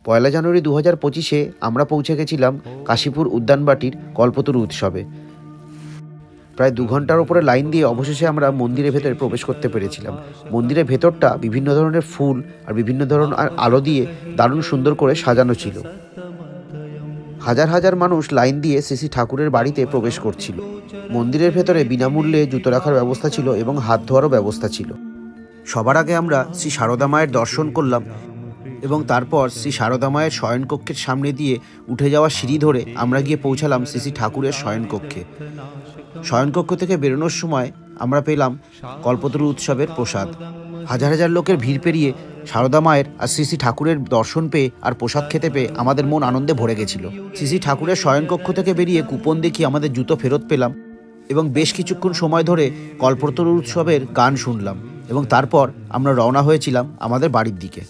পয়লা জানুয়ারি 2025-এ আমরা পৌঁছে গেছিলাম কাশীপুর উদ্যানবাটির কল্পতরু উৎসবে। প্রায় 2 ঘন্টার ওপরে লাইন দিয়ে অবশেষে আমরা মন্দিরের ভেতরে প্রবেশ করতে পেরেছিলাম। মন্দিরের ভেতরটা বিভিন্ন ধরনের ফুল আর বিভিন্ন ধরনের আলো দিয়ে দারুণ সুন্দর করে সাজানো ছিল। হাজার হাজার মানুষ লাইন দিয়ে শ্রী ঠাকুরের বাড়িতে প্রবেশ করছিল। মন্দিরের ভেতরে বিনামূল্যে জুতো রাখার ব্যবস্থা ছিল এবং হাত ধোয়ারও ব্যবস্থা ছিল। সবার আগে আমরা শ্রী সারদা মায়ের দর্শন করলাম এবং তারপর শ্রী সারদা মায়ের শয়নকক্ষের সামনে দিয়ে উঠে যাওয়া সিঁড়ি ধরে আমরা গিয়ে পৌঁছালাম শ্রী ঠাকুরের শয়নকক্ষে। শয়নকক্ষ থেকে বেরোনোর সময় আমরা পেলাম কল্পতরু উৎসবের প্রসাদ। হাজার হাজার লোকের ভিড় পেরিয়ে সারদা মায়ের আর শ্রী ঠাকুরের দর্শন পেয়ে আর প্রসাদ খেতে পেয়ে আমাদের মন আনন্দে ভরে গেছিল। শ্রী ঠাকুরের শয়নকক্ষ থেকে বেরিয়ে কুপন দেখিয়ে আমাদের জুতো ফেরত পেলাম এবং বেশ কিছুক্ষণ সময় ধরে কল্পতরু উৎসবের গান শুনলাম এবং তারপর আমরা রওনা হয়েছিলাম আমাদের বাড়ির দিকে।